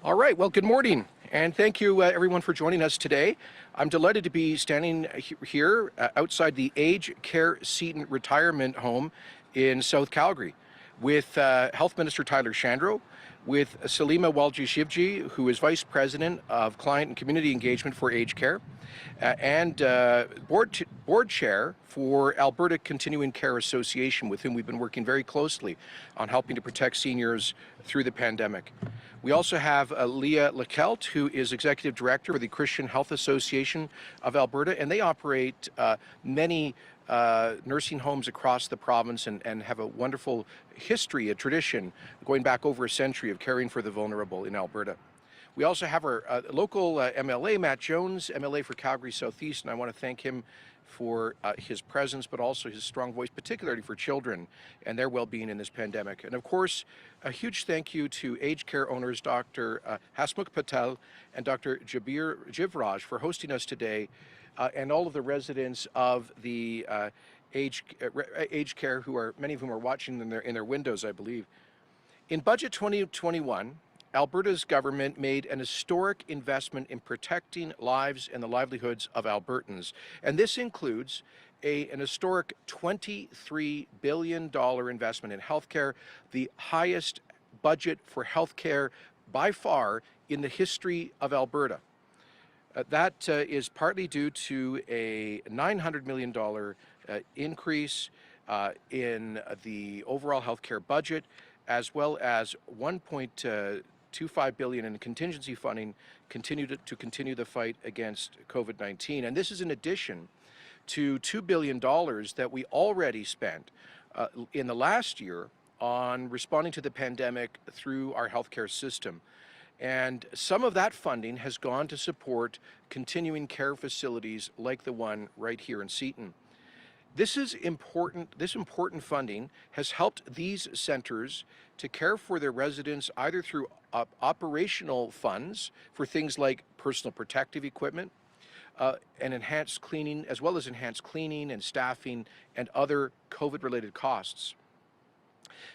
All right, well, good morning, and thank you everyone for joining us today. I'm delighted to be standing here outside the Aged Care Seton Retirement Home in South Calgary with Health Minister Tyler Shandro, with Salimah Walji-Shivji, who is Vice President of Client and Community Engagement for Aged Care, and board chair for Alberta Continuing Care Association, with whom we've been working very closely on helping to protect seniors through the pandemic. We also have Leah Lechelt, who is Executive Director of the Christian Health Association of Alberta, and they operate many nursing homes across the province and have a wonderful history, a tradition going back over a century of caring for the vulnerable in Alberta. We also have our local MLA, Matt Jones, MLA for Calgary Southeast, and I want to thank him for his presence, but also his strong voice, particularly for children and their well-being in this pandemic. And of course, a huge thank you to aged care owners, Dr. Hasmukh Patel and Dr. Jabir Jivraj, for hosting us today, and all of the residents of the aged care, many of whom are watching in their windows, I believe. In Budget 2021, Alberta's government made an historic investment in protecting lives and the livelihoods of Albertans. And this includes an historic $23 billion investment in healthcare, the highest budget for healthcare by far in the history of Alberta. That is partly due to a $900 million increase in the overall healthcare budget, as well as $1.25 billion in contingency funding to continue the fight against COVID-19. And this is in addition to $2 billion that we already spent in the last year on responding to the pandemic through our healthcare system. And some of that funding has gone to support continuing care facilities like the one right here in Seton. This important funding has helped these centers to care for their residents either through operational funds for things like personal protective equipment, and enhanced cleaning, as well as enhanced cleaning and staffing and other COVID-related costs.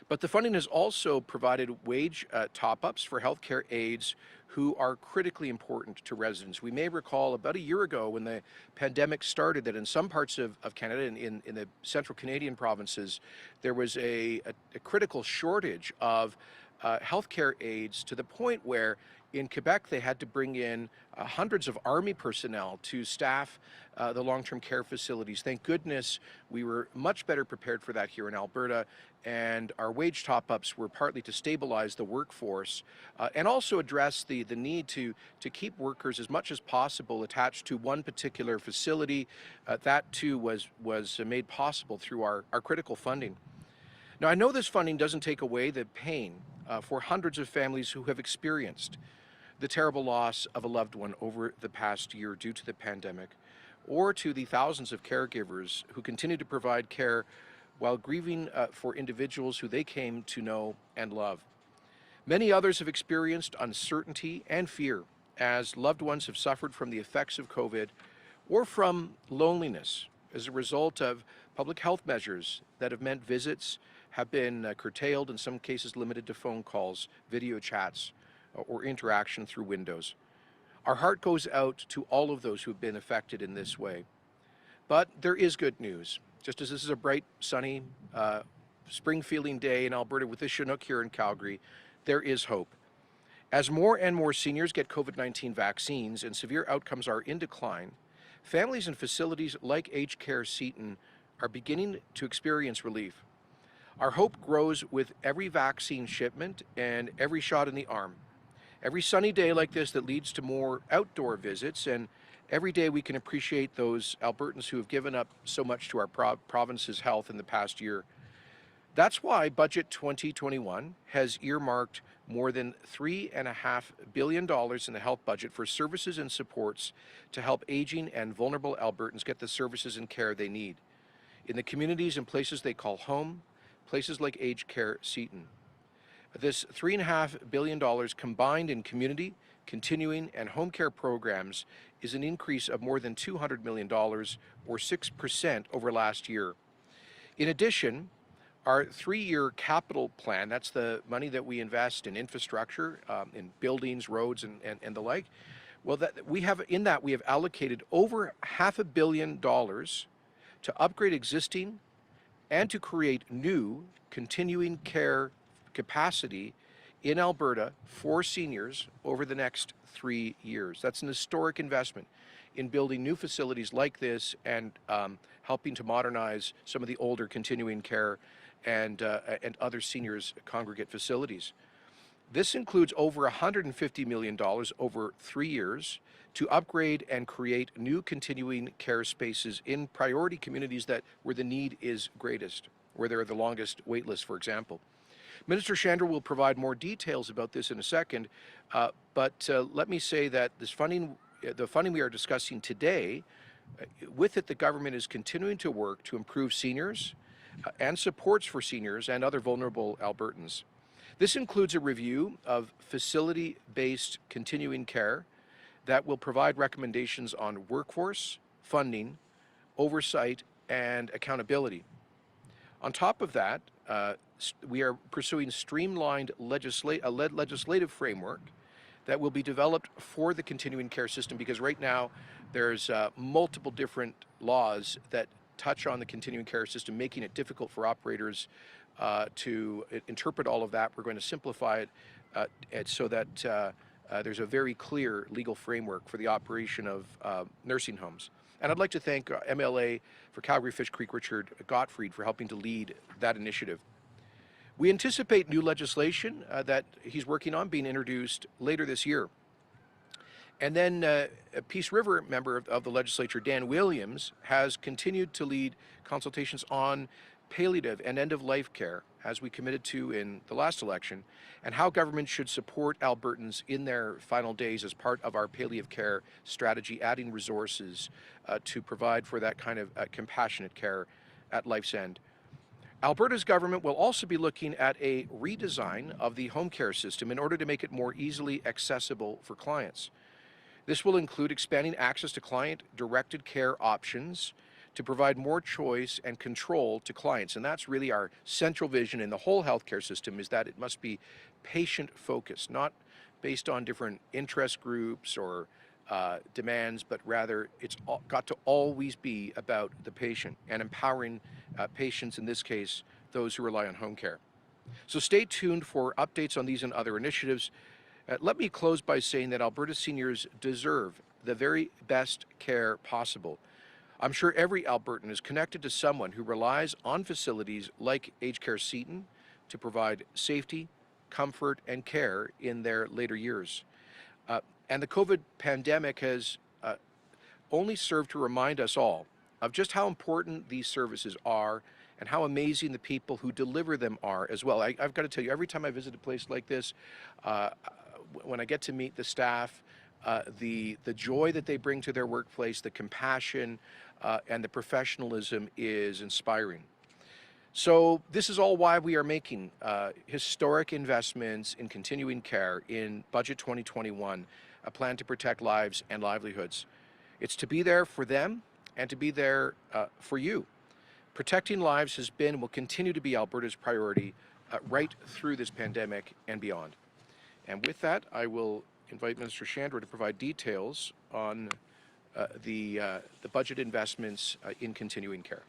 But the funding has also provided wage top-ups for healthcare aides who are critically important to residents. We may recall about a year ago when the pandemic started that in some parts of Canada, in the central Canadian provinces, there was a critical shortage of healthcare aides, to the point where in Quebec they had to bring in hundreds of army personnel to staff the long-term care facilities. Thank goodness we were much better prepared for that here in Alberta, and our wage top-ups were partly to stabilize the workforce and also address the need to keep workers as much as possible attached to one particular facility. That too was made possible through our critical funding. Now, I know this funding doesn't take away the pain for hundreds of families who have experienced the terrible loss of a loved one over the past year due to the pandemic, or to the thousands of caregivers who continue to provide care while grieving for individuals who they came to know and love. Many others have experienced uncertainty and fear as loved ones have suffered from the effects of COVID or from loneliness as a result of public health measures that have meant visits have been curtailed, in some cases limited to phone calls, video chats, or interaction through windows. Our heart goes out to all of those who have been affected in this way. But there is good news. Just as this is a bright, sunny, spring-feeling day in Alberta with this Chinook here in Calgary, there is hope. As more and more seniors get COVID-19 vaccines and severe outcomes are in decline, families and facilities like Aged Care Seton are beginning to experience relief. Our hope grows with every vaccine shipment and every shot in the arm. Every sunny day like this that leads to more outdoor visits, and every day we can appreciate those Albertans who have given up so much to our province's health in the past year. That's why Budget 2021 has earmarked more than $3.5 billion in the health budget for services and supports to help aging and vulnerable Albertans get the services and care they need in the communities and places they call home, places like Aged Care Seton. This $3.5 billion combined in community, continuing, and home care programs is an increase of more than $200 million, or 6% over last year. In addition, Our 3-year capital plan, that's the money that we invest in infrastructure, in buildings, roads, and the like. Well, we have allocated over $500 million to upgrade existing and to create new continuing care capacity in Alberta for seniors over the next 3 years. That's an historic investment in building new facilities like this and helping to modernize some of the older continuing care and other seniors congregate facilities. This includes over $150 million over 3 years to upgrade and create new continuing care spaces in priority communities where the need is greatest, where there are the longest wait lists, for example. Minister Shandro will provide more details about this in a second, but let me say that the funding we are discussing today, with it the government is continuing to work to improve seniors and supports for seniors and other vulnerable Albertans. This includes a review of facility-based continuing care that will provide recommendations on workforce, funding, oversight, and accountability. On top of that, we are pursuing streamlined legislative framework that will be developed for the continuing care system, because right now there's multiple different laws that touch on the continuing care system, making it difficult for operators to interpret all of that. We're going to simplify it so that there's a very clear legal framework for the operation of nursing homes. And I'd like to thank MLA for Calgary Fish Creek, Richard Gottfried, for helping to lead that initiative. We anticipate new legislation that he's working on being introduced later this year. And then a Peace River member of the legislature, Dan Williams, has continued to lead consultations on palliative and end-of-life care, as we committed to in the last election, and how government should support Albertans in their final days as part of our palliative care strategy, adding resources to provide for that kind of compassionate care at life's end. Alberta's government will also be looking at a redesign of the home care system in order to make it more easily accessible for clients. This will include expanding access to client-directed care options to provide more choice and control to clients. And that's really our central vision in the whole healthcare system, is that it must be patient-focused, not based on different interest groups or demands, but rather it's got to always be about the patient and empowering patients, in this case, those who rely on home care. So stay tuned for updates on these and other initiatives. Let me close by saying that Alberta seniors deserve the very best care possible. I'm sure every Albertan is connected to someone who relies on facilities like Aged Care Seton to provide safety, comfort, and care in their later years. And the COVID pandemic has only served to remind us all of just how important these services are and how amazing the people who deliver them are as well. I've got to tell you, every time I visit a place like this, when I get to meet the staff, the joy that they bring to their workplace, the compassion, and the professionalism is inspiring. So this is all why we are making historic investments in continuing care in Budget 2021, a plan to protect lives and livelihoods. It's to be there for them and to be there for you. Protecting lives has been and will continue to be Alberta's priority right through this pandemic and beyond. And with that, I will invite Minister Shandro to provide details on the budget investments in continuing care.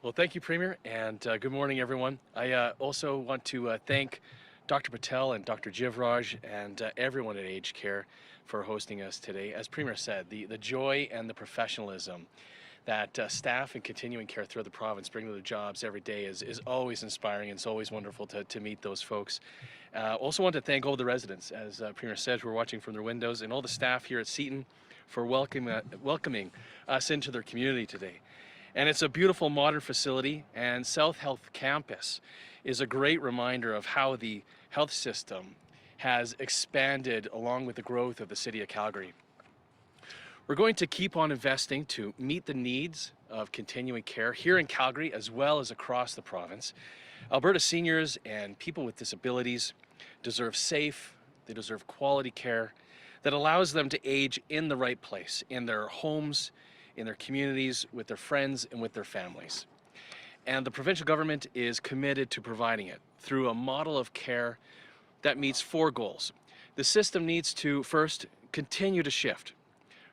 Well, thank you, Premier, and good morning, everyone. I also want to thank Dr. Patel and Dr. Jivraj and everyone at Aged Care for hosting us today. As Premier said, the joy and the professionalism that staff in continuing care throughout the province bring to their jobs every day is always inspiring, and it's always wonderful to meet those folks. Also want to thank all the residents, as Premier said, who are watching from their windows, and all the staff here at Seton for welcoming us into their community today. And it's a beautiful modern facility, and South Health Campus is a great reminder of how the health system has expanded along with the growth of the city of Calgary. We're going to keep on investing to meet the needs of continuing care here in Calgary as well as across the province. Alberta seniors and people with disabilities deserve safe, they deserve quality care that allows them to age in the right place, in their homes, in their communities, with their friends and with their families. And the provincial government is committed to providing it through a model of care that meets 4 goals. The system needs to first continue to shift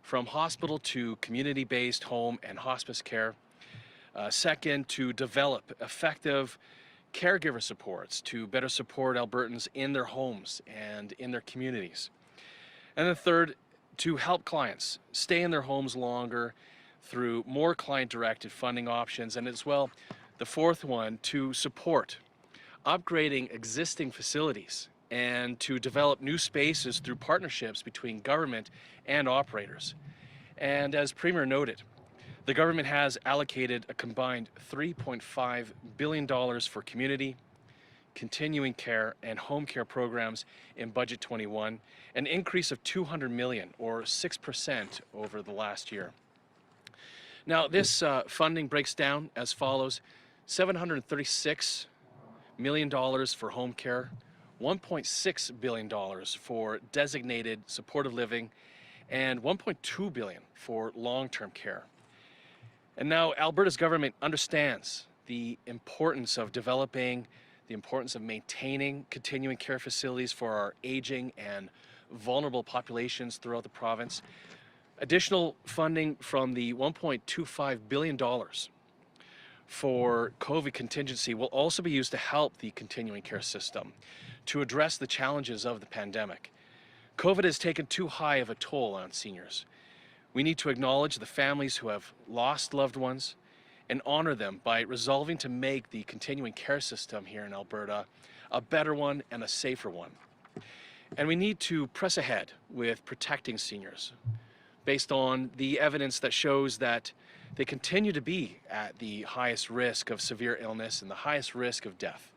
from hospital to community-based home and hospice care. Second, to develop effective caregiver supports to better support Albertans in their homes and in their communities. And then third, to help clients stay in their homes longer through more client-directed funding options. And as well, the fourth one, to support upgrading existing facilities and to develop new spaces through partnerships between government and operators. And as Premier noted, the government has allocated a combined $3.5 billion for community, continuing care, and home care programs in Budget 21, an increase of $200 million or 6% over the last year. Now, this funding breaks down as follows: $736 million for home care, $1.6 billion for designated supportive living, and $1.2 billion for long-term care. And now Alberta's government understands the importance of developing, the importance of maintaining continuing care facilities for our aging and vulnerable populations throughout the province. Additional funding from the $1.25 billion for COVID contingency will also be used to help the continuing care system to address the challenges of the pandemic. COVID has taken too high of a toll on seniors. We need to acknowledge the families who have lost loved ones and honor them by resolving to make the continuing care system here in Alberta a better one and a safer one. And we need to press ahead with protecting seniors based on the evidence that shows that they continue to be at the highest risk of severe illness and the highest risk of death.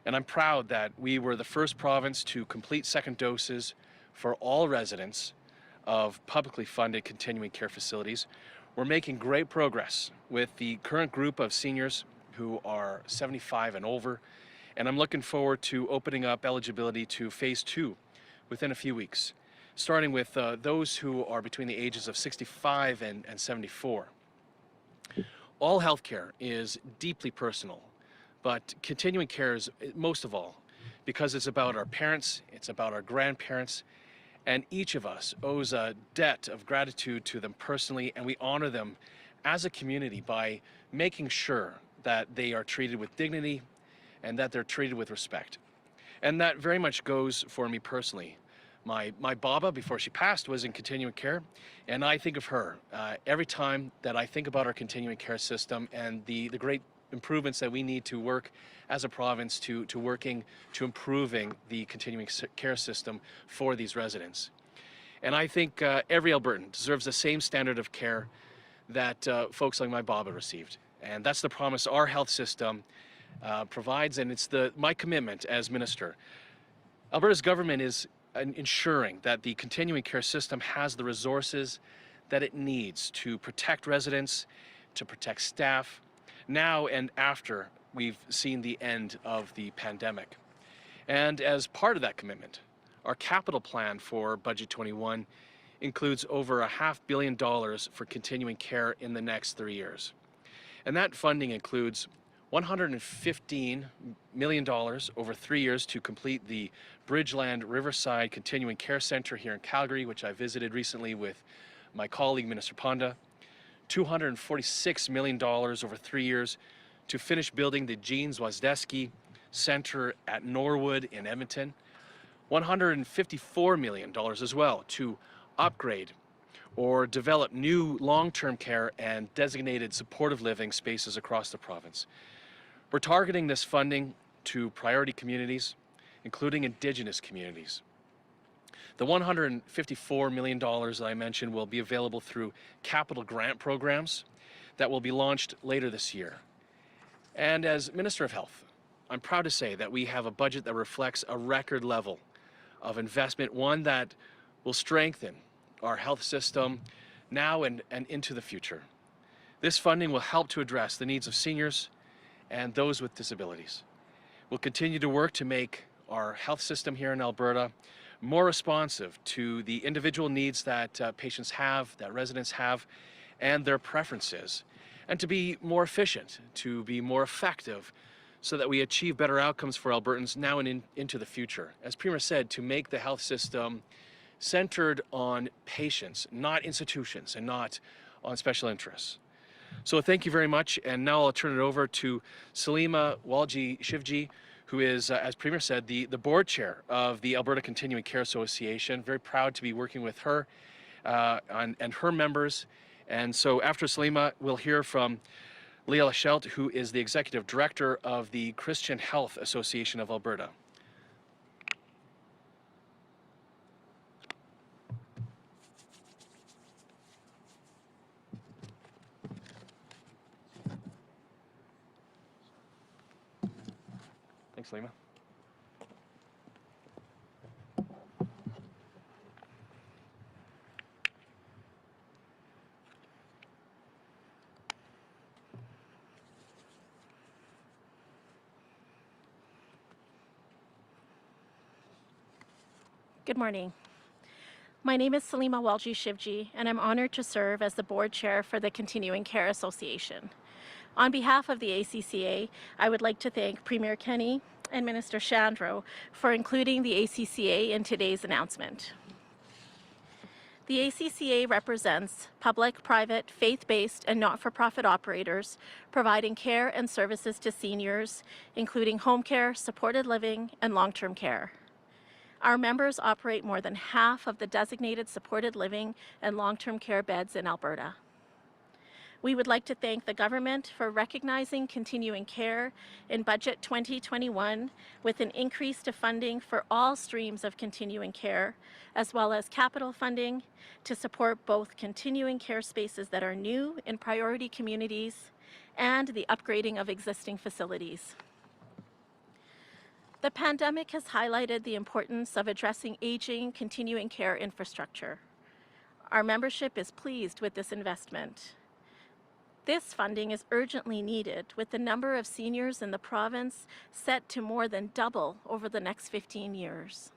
And I'm proud that we were the first province to complete second doses for all residents of publicly funded continuing care facilities. We're making great progress with the current group of seniors who are 75 and over, and I'm looking forward to opening up eligibility to phase 2 within a few weeks, starting with those who are between the ages of 65 and 74. All healthcare is deeply personal, but continuing care is most of all, because it's about our parents, it's about our grandparents, and each of us owes a debt of gratitude to them personally, and we honor them as a community by making sure that they are treated with dignity and that they're treated with respect. And that very much goes for me personally. My Baba, before she passed, was in continuing care, and I think of her every time that I think about our continuing care system and the great improvements that we need to work as a province to improving the continuing care system for these residents. And I think every Albertan deserves the same standard of care that folks like my Baba received. And that's the promise our health system provides, and it's my commitment as minister. Alberta's government is ensuring that the continuing care system has the resources that it needs to protect residents, to protect staff, now and after we've seen the end of the pandemic. And as part of that commitment, our capital plan for Budget 21 includes over $500 million for continuing care in the next 3 years. And that funding includes $115 million over 3 years to complete the Bridgeland Riverside Continuing Care Centre here in Calgary, which I visited recently with my colleague, Minister Ponda. $246 million over 3 years to finish building the Jean Zwazdesky Centre at Norwood in Edmonton. $154 million as well to upgrade or develop new long-term care and designated supportive living spaces across the province. We're targeting this funding to priority communities, including Indigenous communities. The $154 million that I mentioned will be available through capital grant programs that will be launched later this year. And as Minister of Health, I'm proud to say that we have a budget that reflects a record level of investment, one that will strengthen our health system now and into the future. This funding will help to address the needs of seniors and those with disabilities. We'll continue to work to make our health system here in Alberta more responsive to the individual needs that patients have, that residents have, and their preferences, and to be more efficient, to be more effective, so that we achieve better outcomes for Albertans now and into the future. As Premier said, to make the health system centered on patients, not institutions, and not on special interests. So thank you very much, and now I'll turn it over to Salimah Walji-Shivji, who is, as Premier said, the board chair of the Alberta Continuing Care Association. Very proud to be working with her and her members. And so after Salimah, we'll hear from Leah Lechelt, who is the executive director of the Christian Health Association of Alberta. Thanks, Salimah. Good morning. My name is Salimah Walji-Shivji, and I'm honored to serve as the board chair for the Continuing Care Association. On behalf of the ACCA, I would like to thank Premier Kenney and Minister Shandro for including the ACCA in today's announcement. The ACCA represents public, private, faith-based, and not-for-profit operators providing care and services to seniors, including home care, supported living, and long-term care. Our members operate more than half of the designated supported living and long-term care beds in Alberta. We would like to thank the government for recognizing continuing care in Budget 2021 with an increase to funding for all streams of continuing care, as well as capital funding to support both continuing care spaces that are new in priority communities and the upgrading of existing facilities. The pandemic has highlighted the importance of addressing aging continuing care infrastructure. Our membership is pleased with this investment. This funding is urgently needed, with the number of seniors in the province set to more than double over the next 15 years.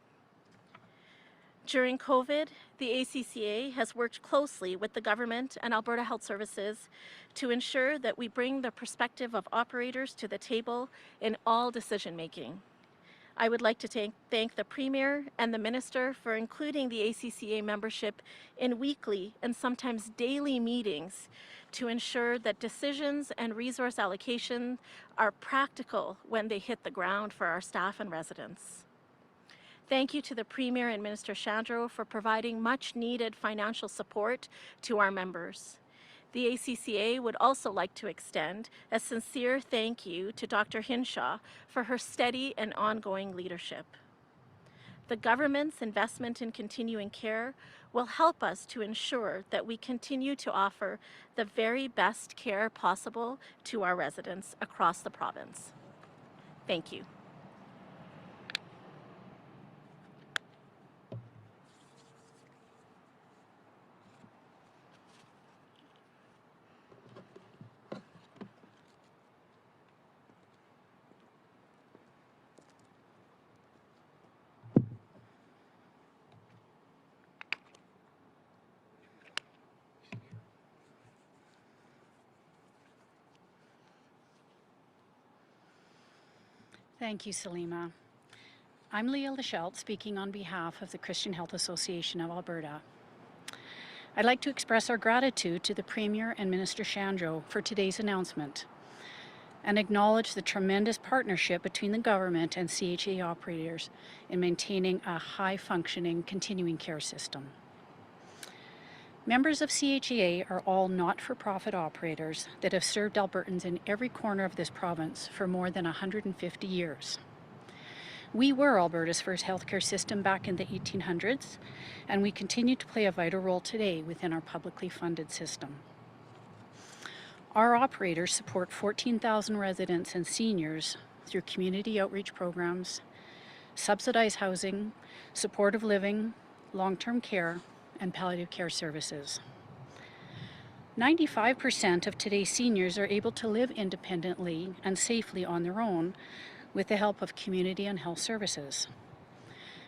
During COVID, the ACCA has worked closely with the government and Alberta Health Services to ensure that we bring the perspective of operators to the table in all decision-making. I would like to thank the Premier and the Minister for including the ACCA membership in weekly and sometimes daily meetings to ensure that decisions and resource allocation are practical when they hit the ground for our staff and residents. Thank you to the Premier and Minister Shandro for providing much needed financial support to our members. The ACCA would also like to extend a sincere thank you to Dr. Hinshaw for her steady and ongoing leadership. The government's investment in continuing care will help us to ensure that we continue to offer the very best care possible to our residents across the province. Thank you. Thank you, Salimah. I'm Leah Lechelt, speaking on behalf of the Christian Health Association of Alberta. I'd like to express our gratitude to the Premier and Minister Shandro for today's announcement and acknowledge the tremendous partnership between the government and CHA operators in maintaining a high-functioning continuing care system. Members of CHA are all not-for-profit operators that have served Albertans in every corner of this province for more than 150 years. We were Alberta's first healthcare system back in the 1800s, and we continue to play a vital role today within our publicly funded system. Our operators support 14,000 residents and seniors through community outreach programs, subsidized housing, supportive living, long-term care, and palliative care services. 95% of today's seniors are able to live independently and safely on their own with the help of community and health services.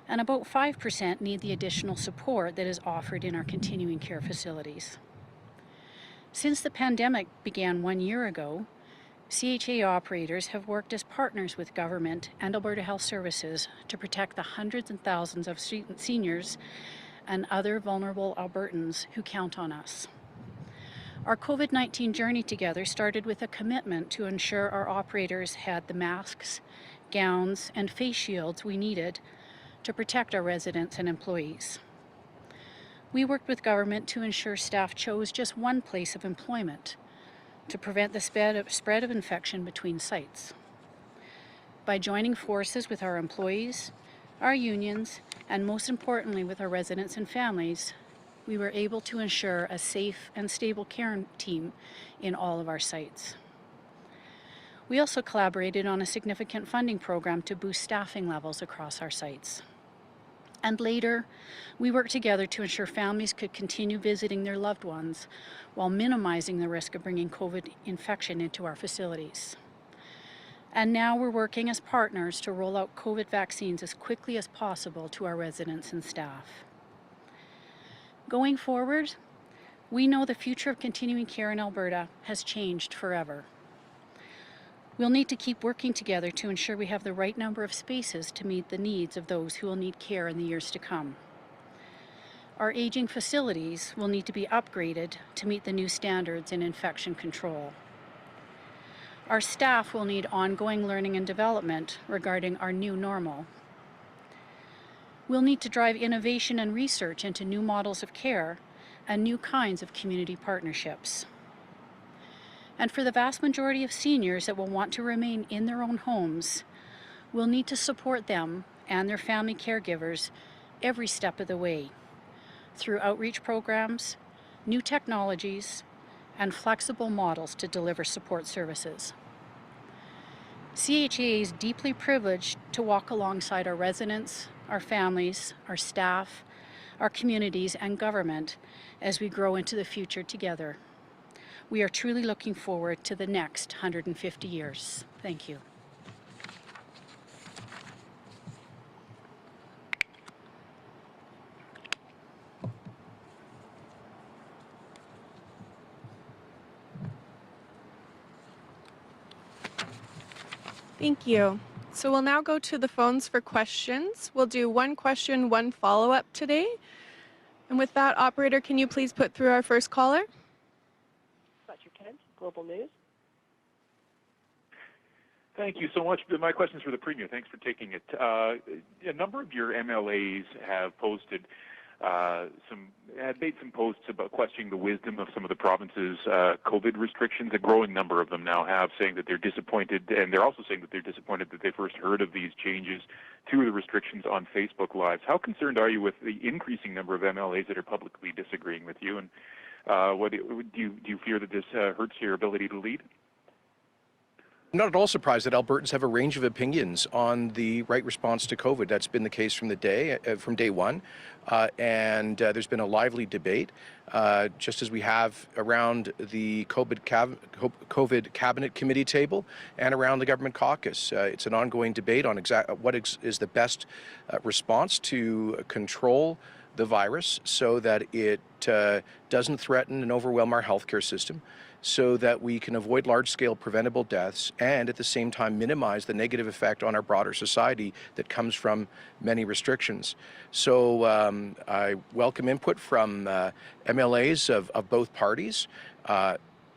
And about 5% need the additional support that is offered in our continuing care facilities. Since the pandemic began 1 year ago, CHA operators have worked as partners with government and Alberta Health Services to protect the hundreds and thousands of seniors and other vulnerable Albertans who count on us. Our COVID-19 journey together started with a commitment to ensure our operators had the masks, gowns, and face shields we needed to protect our residents and employees. We worked with government to ensure staff chose just one place of employment to prevent the spread of infection between sites. By joining forces with our employees, our unions, and most importantly with our residents and families, we were able to ensure a safe and stable care team in all of our sites. We also collaborated on a significant funding program to boost staffing levels across our sites. And later, we worked together to ensure families could continue visiting their loved ones while minimizing the risk of bringing COVID infection into our facilities. And now we're working as partners to roll out COVID vaccines as quickly as possible to our residents and staff. Going forward, we know the future of continuing care in Alberta has changed forever. We'll need to keep working together to ensure we have the right number of spaces to meet the needs of those who will need care in the years to come. Our aging facilities will need to be upgraded to meet the new standards in infection control. Our staff will need ongoing learning and development regarding our new normal. We'll need to drive innovation and research into new models of care and new kinds of community partnerships. And for the vast majority of seniors that will want to remain in their own homes, we'll need to support them and their family caregivers every step of the way through outreach programs, new technologies, and flexible models to deliver support services. CHA is deeply privileged to walk alongside our residents, our families, our staff, our communities, and government as we grow into the future together. We are truly looking forward to the next 150 years. Thank you. Thank you. So we'll now go to the phones for questions. We'll do one question, one follow-up today. And with that, operator, can you please put through our first caller? Global News. Thank you so much. My question is for the Premier. Thanks for taking it. A number of your MLAs have made some posts about questioning the wisdom of some of the province's COVID restrictions. A growing number of them now have, saying that they're disappointed, and they're also saying that they're disappointed that they first heard of these changes to the restrictions on Facebook Lives. How concerned are you with the increasing number of MLAs that are publicly disagreeing with you, and do you fear that this hurts your ability to lead? I'm not at all surprised that Albertans have a range of opinions on the right response to COVID. That's been the case from day one, and there's been a lively debate, just as we have around the COVID Cabinet Committee table and around the government caucus. It's an ongoing debate on what is the best response to control the virus so that it doesn't threaten and overwhelm our healthcare system, so that we can avoid large-scale preventable deaths and at the same time minimize the negative effect on our broader society that comes from many restrictions. So I welcome input from MLAs of both parties,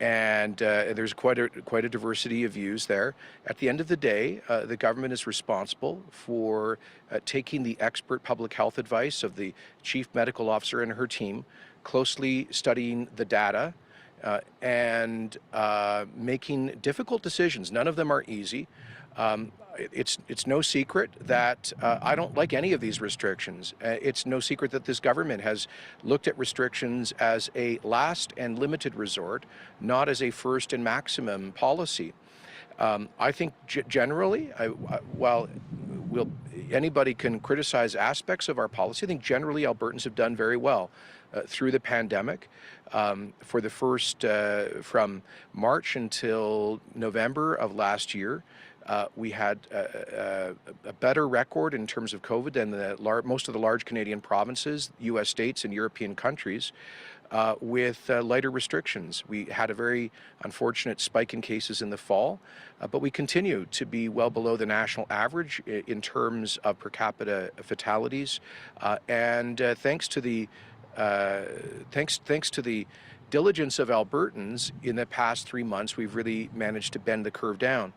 and there's quite a diversity of views there. At the end of the day, the government is responsible for taking the expert public health advice of the Chief Medical Officer and her team, closely studying the data, and making difficult decisions. None of them are easy. It's no secret that I don't like any of these restrictions. It's no secret that this government has looked at restrictions as a last and limited resort, not as a first and maximum policy. I think generally, while anybody can criticize aspects of our policy, I think generally Albertans have done very well through the pandemic. For the first, from March until November of last year, we had a better record in terms of COVID than most of the large Canadian provinces, U.S. states, and European countries. With lighter restrictions. We had a very unfortunate spike in cases in the fall, but we continue to be well below the national average in terms of per capita fatalities. And thanks to the diligence of Albertans in the past 3 months, we've really managed to bend the curve down.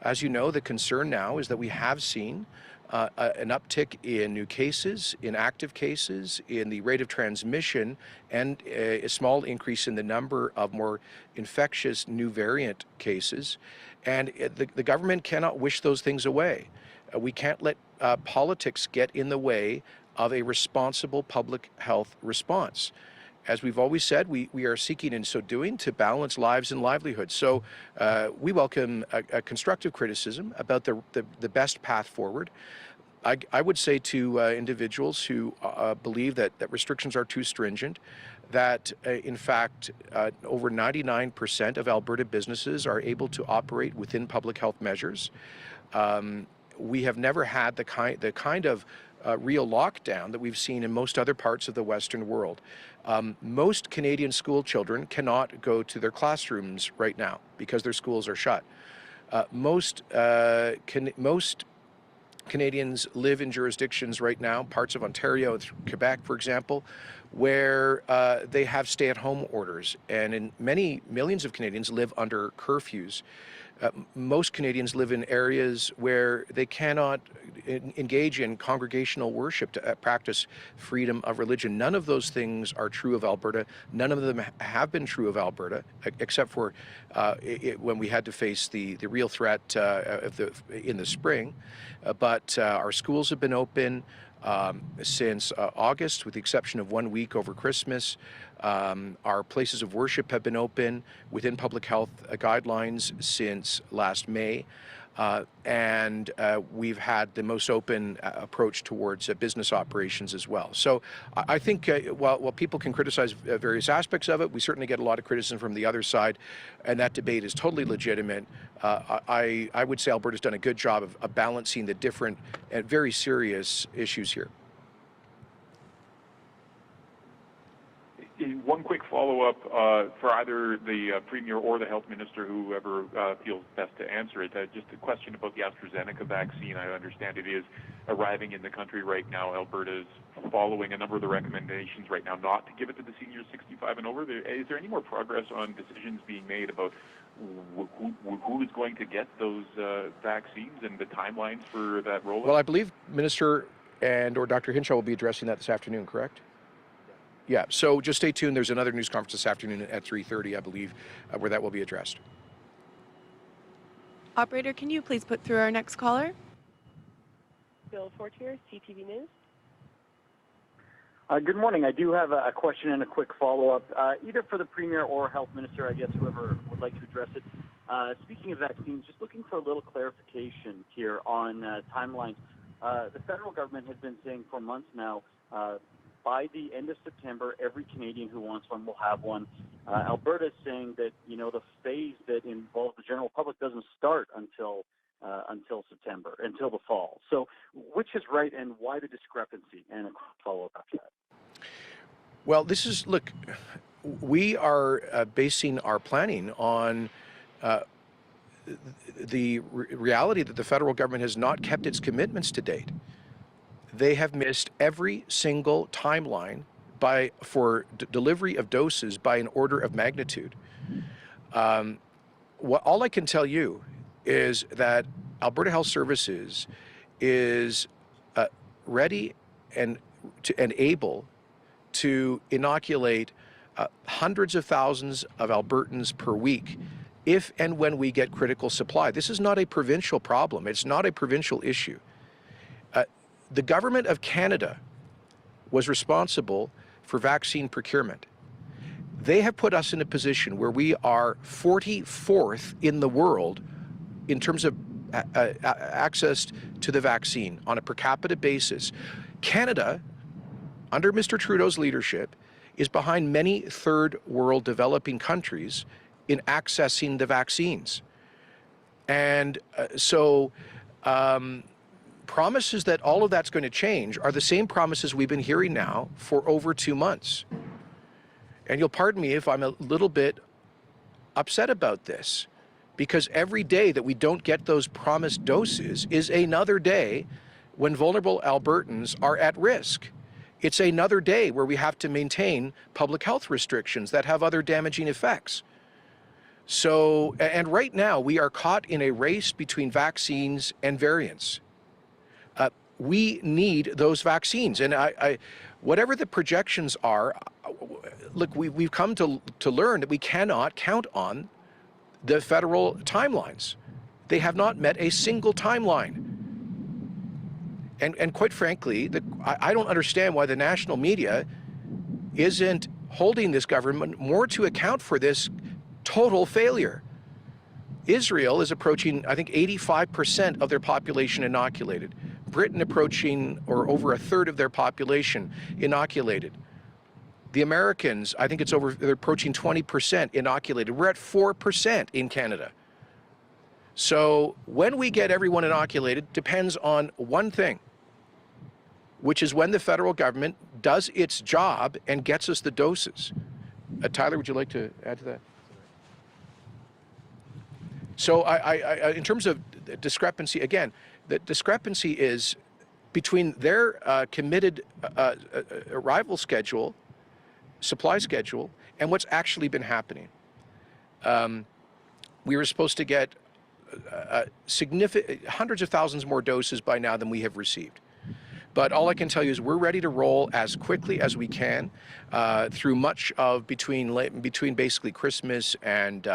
As you know, the concern now is that we have seen an uptick in new cases, in active cases, in the rate of transmission, and a small increase in the number of more infectious new variant cases. And the government cannot wish those things away. We can't let politics get in the way of a responsible public health response. As we've always said, we are seeking in so doing to balance lives and livelihoods. So we welcome a constructive criticism about the best path forward. I would say to individuals who believe that restrictions are too stringent, that in fact over 99% of Alberta businesses are able to operate within public health measures. We have never had the kind of real lockdown that we've seen in most other parts of the Western world. Most Canadian school children cannot go to their classrooms right now because their schools are shut. Most Canadians live in jurisdictions right now, parts of Ontario and Quebec, for example, where they have stay-at-home orders, and many millions of Canadians live under curfews. Most Canadians live in areas where they cannot engage in congregational worship to practice freedom of religion. None of those things are true of Alberta. None of them have been true of Alberta, except for when we had to face the real threat in the spring. But our schools have been open since August, with the exception of 1 week over Christmas. Our places of worship have been open within public health guidelines since last May. And we've had the most open approach towards business operations as well. So I think while people can criticize various aspects of it, we certainly get a lot of criticism from the other side, and that debate is totally legitimate. I would say Alberta's done a good job of balancing the different and very serious issues here. One quick follow-up for either the Premier or the Health Minister, whoever feels best to answer it. Just a question about the AstraZeneca vaccine. I understand it is arriving in the country right now. Alberta is following a number of the recommendations right now not to give it to the seniors 65 and over. Is there any more progress on decisions being made about who is going to get those vaccines and the timelines for that rollout? Well, I believe Minister or Dr. Hinshaw will be addressing that this afternoon, correct? Yeah, so just stay tuned. There's another news conference this afternoon at 3:30, I believe, where that will be addressed. Operator, can you please put through our next caller? Bill Fortier, CTV News. Good morning. I do have a question and a quick follow-up, either for the Premier or Health Minister, I guess, whoever would like to address it. Speaking of vaccines, just looking for a little clarification here on timelines. The federal government has been saying for months now, by the end of September, every Canadian who wants one will have one. Alberta is saying that, the phase that involves the general public doesn't start until September, until the fall. So which is right, and why the discrepancy? And a follow-up after that. Well, look, we are basing our planning on the reality that the federal government has not kept its commitments to date. They have missed every single timeline for delivery of doses by an order of magnitude. All I can tell you is that Alberta Health Services is ready and able to inoculate hundreds of thousands of Albertans per week if and when we get critical supply. This is not a provincial problem. It's not a provincial issue. The Government of Canada was responsible for vaccine procurement. They have put us in a position where we are 44th in the world in terms of access to the vaccine on a per capita basis, Canada, under Mr. Trudeau's leadership, is behind many third world developing countries in accessing the vaccines. And promises that all of that's going to change are the same promises we've been hearing now for over 2 months. And you'll pardon me if I'm a little bit upset about this, because every day that we don't get those promised doses is another day when vulnerable Albertans are at risk. It's another day where we have to maintain public health restrictions that have other damaging effects. So, and right now we are caught in a race between vaccines and variants. We need those vaccines, and whatever the projections are, look, we've come to learn that we cannot count on the federal timelines. They have not met a single timeline. And quite frankly, I don't understand why the national media isn't holding this government more to account for this total failure. Israel is approaching, I think, 85% of their population inoculated. Britain approaching, or over a third of their population inoculated. The Americans, I think they're approaching 20% inoculated. We're at 4% in Canada. So when we get everyone inoculated depends on one thing, which is when the federal government does its job and gets us the doses. Tyler, would you like to add to that? So in terms of discrepancy, again, the discrepancy is between their committed arrival schedule, supply schedule, and what's actually been happening. We were supposed to get significant hundreds of thousands more doses by now than we have received. But all I can tell you is we're ready to roll as quickly as we can through much of between basically Christmas and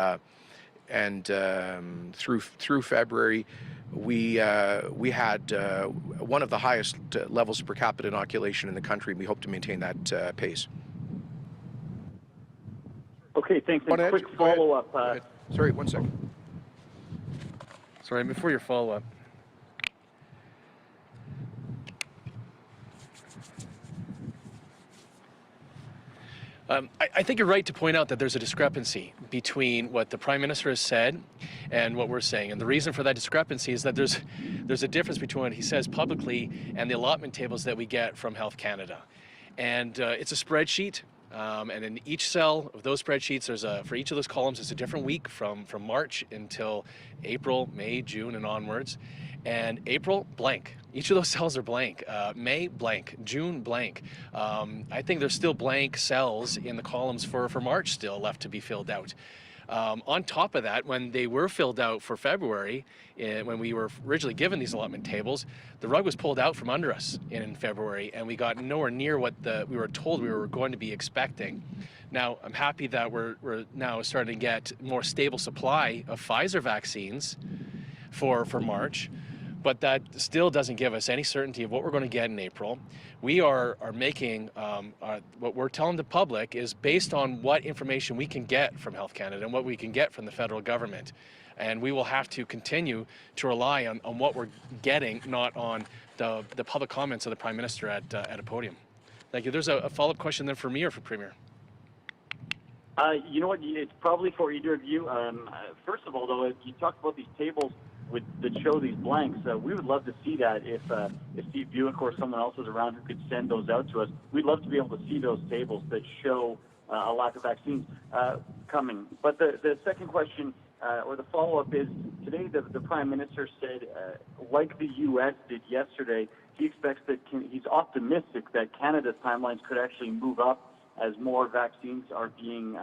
through February. We had one of the highest levels per capita inoculation in the country, and we hope to maintain that pace. Okay, thanks. And quick follow-up. Sorry, 1 second. Sorry, before your follow-up. I think you're right to point out that there's a discrepancy between what the Prime Minister has said and what we're saying. And the reason for that discrepancy is that there's a difference between what he says publicly and the allotment tables that we get from Health Canada. And it's a spreadsheet. And in each cell of those spreadsheets, for each of those columns, it's a different week from March until April, May, June, and onwards. And April, blank. Each of those cells are blank. May, blank. June, blank. I think there's still blank cells in the columns for March still left to be filled out. On top of that, when they were filled out for February, when we were originally given these allotment tables, the rug was pulled out from under us in February, and we got nowhere near what we were told we were going to be expecting. Now, I'm happy that we're now starting to get more stable supply of Pfizer vaccines for March, but that still doesn't give us any certainty of what we're going to get in April. We are making, what we're telling the public is based on what information we can get from Health Canada and what we can get from the federal government. And we will have to continue to rely on what we're getting, not on the public comments of the Prime Minister at a podium. Thank you. There's a follow-up question then for me or for Premier? You know what, it's probably for either of you. First of all, though, you talked about these tables that show these blanks. We would love to see that if Steve Buick or someone else is around who could send those out to us. We'd love to be able to see those tables that show a lack of vaccines coming. But the second question, or the follow-up, is today the Prime Minister said, like the U.S. did yesterday, he expects that he's optimistic that Canada's timelines could actually move up as more vaccines are being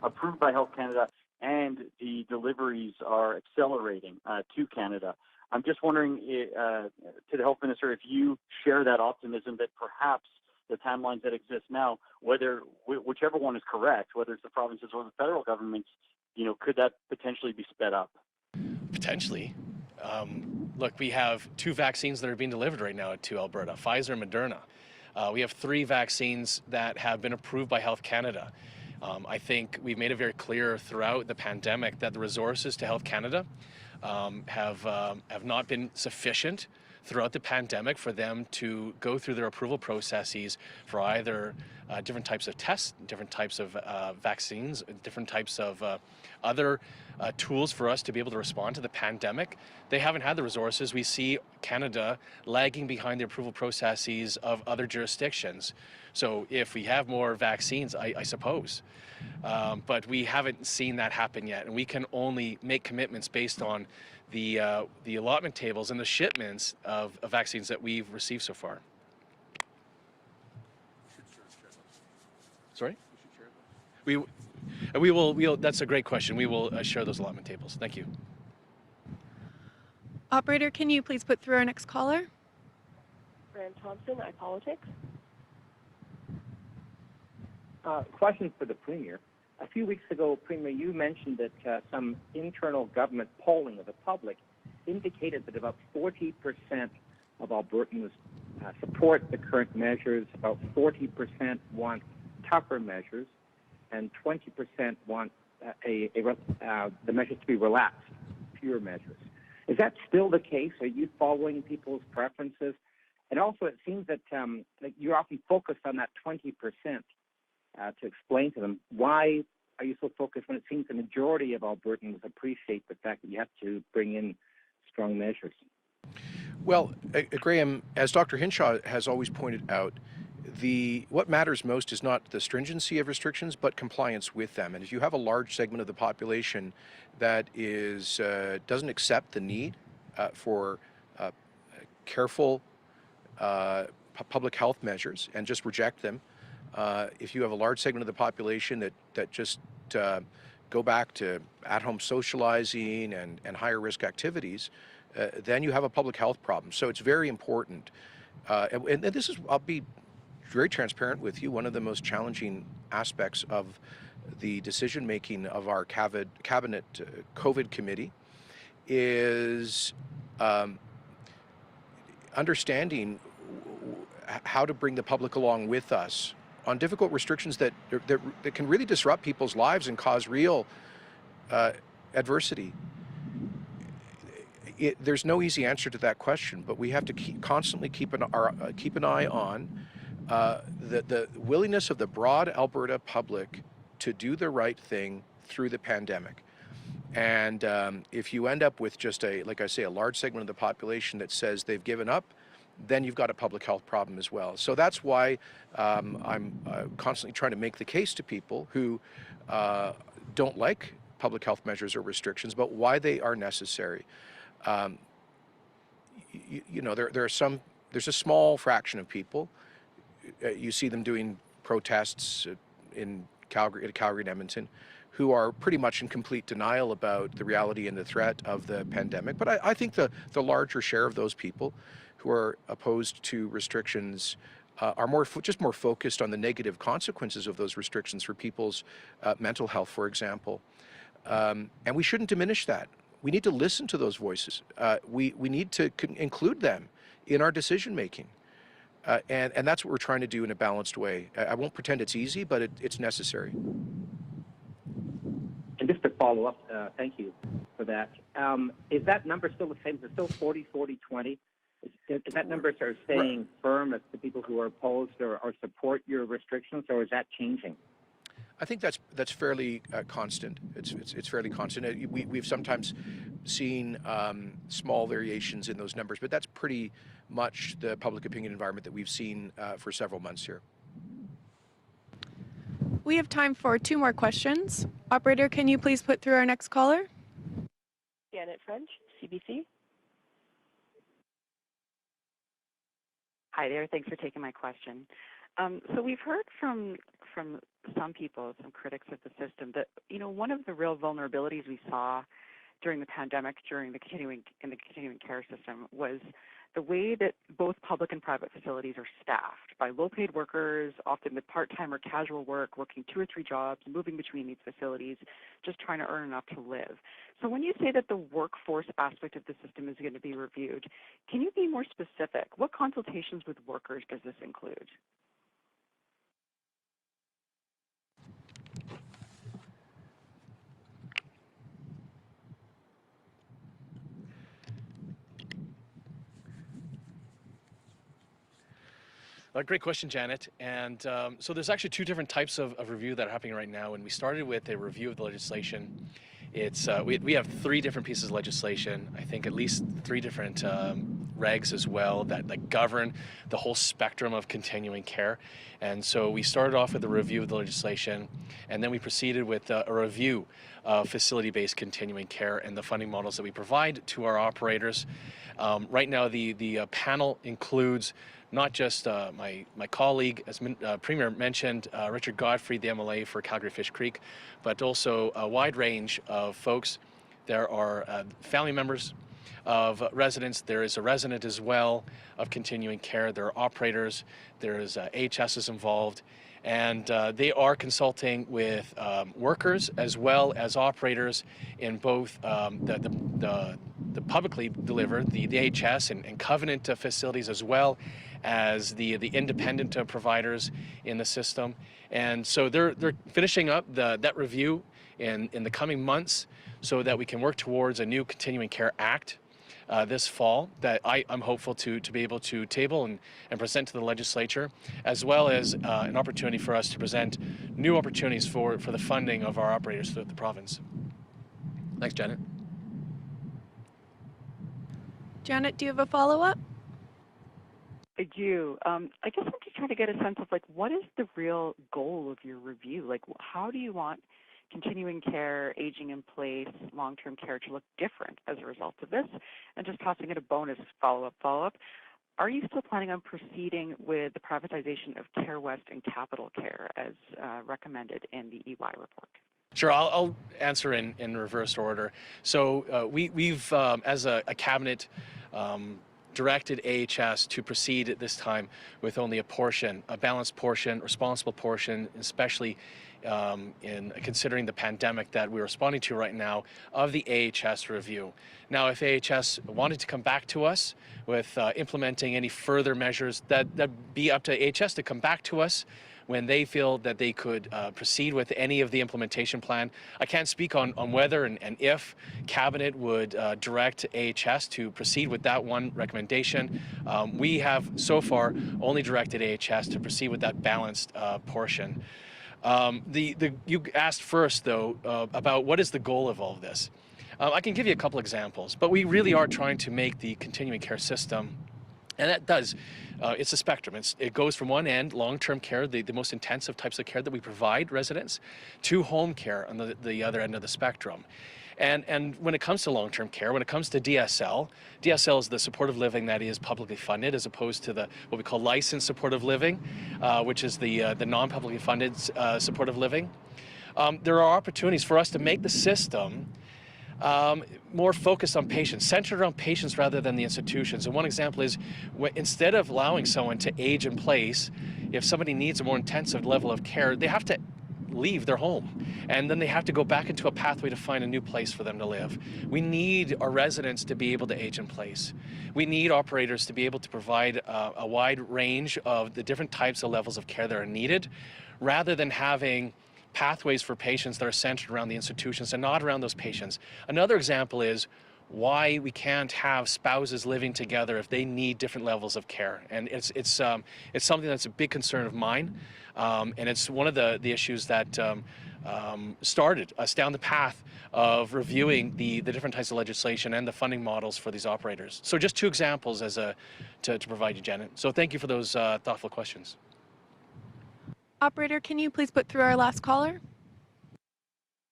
approved by Health Canada and the deliveries are accelerating to Canada. I'm just wondering to the Health Minister if you share that optimism that perhaps the timelines that exist now, whichever one is correct, whether it's the provinces or the federal governments, could that potentially be sped up? Potentially. Look, we have 2 vaccines that are being delivered right now to Alberta, Pfizer and Moderna. We have 3 vaccines that have been approved by Health Canada. I think we've made it very clear throughout the pandemic that the resources to Health Canada have not been sufficient throughout the pandemic for them to go through their approval processes for either different types of tests, different types of vaccines, different types of other tools for us to be able to respond to the pandemic. They haven't had the resources. We see Canada lagging behind the approval processes of other jurisdictions. So if we have more vaccines, I suppose. But we haven't seen that happen yet, and we can only make commitments based on the allotment tables and the shipments of vaccines that we've received so far. Sorry? We will. That's a great question. We will share those allotment tables. Thank you. Operator, can you please put through our next caller? Graham Thompson, iPolitics. Question for the Premier. A few weeks ago, Premier, you mentioned that some internal government polling of the public indicated that about 40% of Albertans support the current measures, about 40% want tougher measures, and 20% want the measures to be relaxed, fewer measures. Is that still the case? Are you following people's preferences? And also, it seems that you're often focused on that 20%. To explain to them why are you so focused when it seems the majority of Albertans appreciate the fact that you have to bring in strong measures? Well, Graham, as Dr. Hinshaw has always pointed out, what matters most is not the stringency of restrictions, but compliance with them. And if you have a large segment of the population that doesn't accept the need for careful public health measures and just reject them, if you have a large segment of the population that just go back to at-home socializing and higher risk activities, then you have a public health problem. So it's very important. And this is, I'll be very transparent with you, one of the most challenging aspects of the decision-making of our cabinet COVID committee is understanding how to bring the public along with us on difficult restrictions that can really disrupt people's lives and cause real adversity. There's no easy answer to that question, but we have to constantly keep an eye on the willingness of the broad Alberta public to do the right thing through the pandemic. And if you end up with just like I say, a large segment of the population that says they've given up, then you've got a public health problem as well. So that's why I'm constantly trying to make the case to people who don't like public health measures or restrictions, but why they are necessary. There's a small fraction of people. You see them doing protests in Calgary and Edmonton, who are pretty much in complete denial about the reality and the threat of the pandemic. But I think the larger share of those people who are opposed to restrictions are more focused on the negative consequences of those restrictions for people's mental health, for example. And we shouldn't diminish that. We need to listen to those voices. We need to include them in our decision making. And that's what we're trying to do in a balanced way. I won't pretend it's easy, but it's necessary. And just to follow up, thank you for that. Is that number still the same? Is it still 40-40-20? Is that number sort of staying firm as the people who are opposed or support your restrictions, or is that changing? I think that's fairly constant. It's fairly constant. We've sometimes seen small variations in those numbers, but that's pretty much the public opinion environment that we've seen for several months here. We have time for 2 more questions. Operator, can you please put through our next caller? Janet French, CBC. Hi there. Thanks for taking my question. So we've heard from some people, some critics of the system, that one of the real vulnerabilities we saw during the pandemic, during the continuing care system, was the way that both public and private facilities are staffed by low-paid workers, often with part-time or casual work, working 2 or 3 jobs, moving between these facilities, just trying to earn enough to live. So when you say that the workforce aspect of the system is going to be reviewed, can you be more specific? What consultations with workers does this include? Great question, Janet. And so there's actually two different types of review that are happening right now. And we started with a review of the legislation. It's we have three different pieces of legislation. I think at least three different regs as well that govern the whole spectrum of continuing care. And so we started off with a review of the legislation, and then we proceeded with a review of facility-based continuing care and the funding models that we provide to our operators. Right now, the panel includes not just my colleague, as Premier mentioned, Richard Godfrey, the MLA for Calgary Fish Creek, but also a wide range of folks. There are family members of residents. There is a resident as well of continuing care. There are operators. There is AHSs involved. And they are consulting with workers as well as operators in both the publicly delivered, the AHS and Covenant facilities, as well as the independent providers in the system. And so they're finishing up that review in the coming months so that we can work towards a new Continuing Care Act this fall that I'm hopeful to be able to table and present to the legislature, as well as an opportunity for us to present new opportunities for the funding of our operators throughout the province. Thanks, Janet. Janet, do you have a follow-up? I do. I guess I'm just trying to get a sense of like, what is the real goal of your review? Like, how do you want continuing care, aging in place, long-term care to look different as a result of this? And just tossing in a bonus follow-up. Are you still planning on proceeding with the privatization of Care West and Capital Care as recommended in the EY report? Sure, I'll answer in reverse order. So we've, as a cabinet, directed AHS to proceed at this time with only a portion, a balanced portion, responsible portion, especially in considering the pandemic that we're responding to right now, of the AHS review. Now, if AHS wanted to come back to us with implementing any further measures, that'd be up to AHS to come back to us when they feel that they could proceed with any of the implementation plan. I can't speak on whether and if Cabinet would direct AHS to proceed with that one recommendation. We have so far only directed AHS to proceed with that balanced portion. You asked first, though, about what is the goal of all of this. I can give you a couple examples, but we really are trying to make the continuing care system, and that does, it's a spectrum. It goes from one end, long-term care, the most intensive types of care that we provide residents, to home care on the other end of the spectrum. And when it comes to long-term care, when it comes to DSL is the supportive living that is publicly funded, as opposed to what we call licensed supportive living, which is the non-publicly funded supportive living. There are opportunities for us to make the system more focused on patients, centered around patients rather than the institutions. And one example is, instead of allowing someone to age in place, if somebody needs a more intensive level of care, they have to leave their home, and then they have to go back into a pathway to find a new place for them to live. We need our residents to be able to age in place. We need operators to be able to provide a wide range of the different types of levels of care that are needed, rather than having pathways for patients that are centered around the institutions and not around those patients. Another example is why we can't have spouses living together if they need different levels of care. And it's something that's a big concern of mine, and it's one of the issues that started us down the path of reviewing the different types of legislation and the funding models for these operators. So just two examples to provide you, Janet. So thank you for those thoughtful questions. Operator, can you please put through our last caller?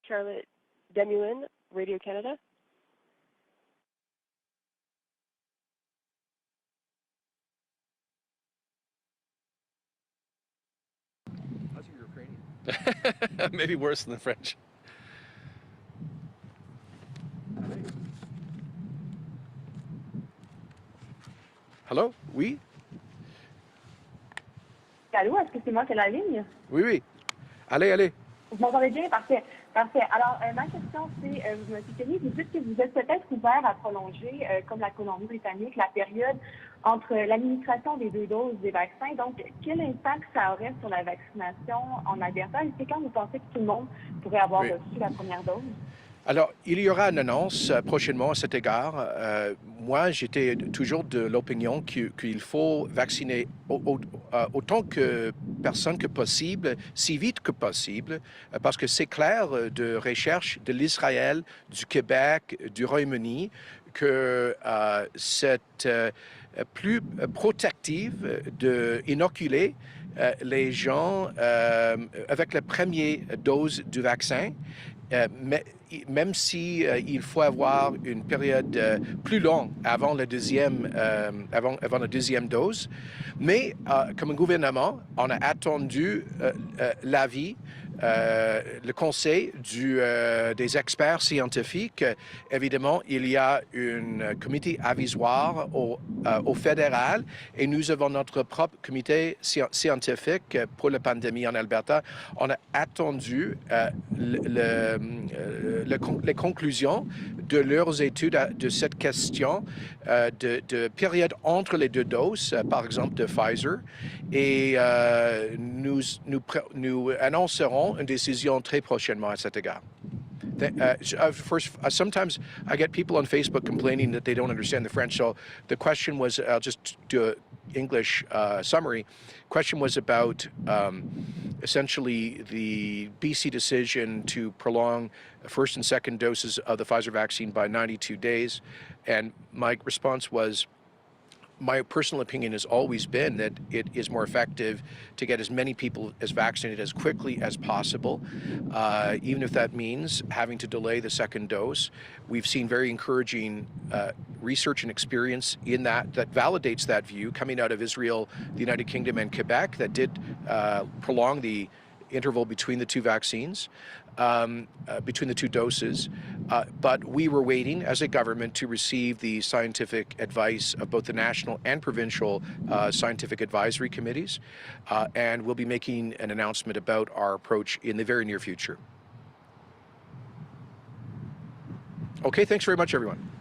Charlotte Demuin, Radio Canada. How's your Ukrainian? Maybe worse than the French. Hello? Oui? Allô, est-ce que c'est moi qui ai la ligne? Oui, oui. Allez. Vous m'entendez bien? Parfait. Alors, ma question, c'est, M. Kenney, vous dites que vous êtes peut-être ouvert à prolonger, comme la Colombie-Britannique, la période entre l'administration des 2 doses des vaccins. Donc, quel impact ça aurait sur la vaccination en Alberta? Et c'est quand vous pensez que tout le monde pourrait avoir reçu la première dose? Alors, il y aura une annonce prochainement à cet égard. Moi, j'étais toujours de l'opinion qu'il faut vacciner autant que personne que possible, si vite que possible, parce que c'est clair de recherche de l'Israël, du Québec, du Royaume-Uni, que c'est plus protective d'inoculer les gens avec la première dose du vaccin. Mais même si il faut avoir une période plus longue avant la deuxième dose, mais comme gouvernement, on a attendu l'avis, le conseil des experts scientifiques. Évidemment, il y a un comité avisoire au fédéral et nous avons notre propre comité scientifique pour la pandémie en Alberta. On a attendu les conclusions de leurs études de cette question de période entre les deux doses, par exemple de Pfizer, et nous annoncerons une décision très prochainement à cet égard. First, sometimes I get people on Facebook complaining that they don't understand the French. So the question was, I'll just do an English summary. Question was about essentially the BC decision to prolong first and second doses of the Pfizer vaccine by 92 days. And my response was, my personal opinion has always been that it is more effective to get as many people as vaccinated as quickly as possible, even if that means having to delay the second dose. We've seen very encouraging research and experience in that validates that view coming out of Israel, the United Kingdom, and Quebec that did prolong the interval between the two vaccines, between the two doses. But we were waiting as a government to receive the scientific advice of both the national and provincial scientific advisory committees. And we'll be making an announcement about our approach in the very near future. Okay, thanks very much, everyone.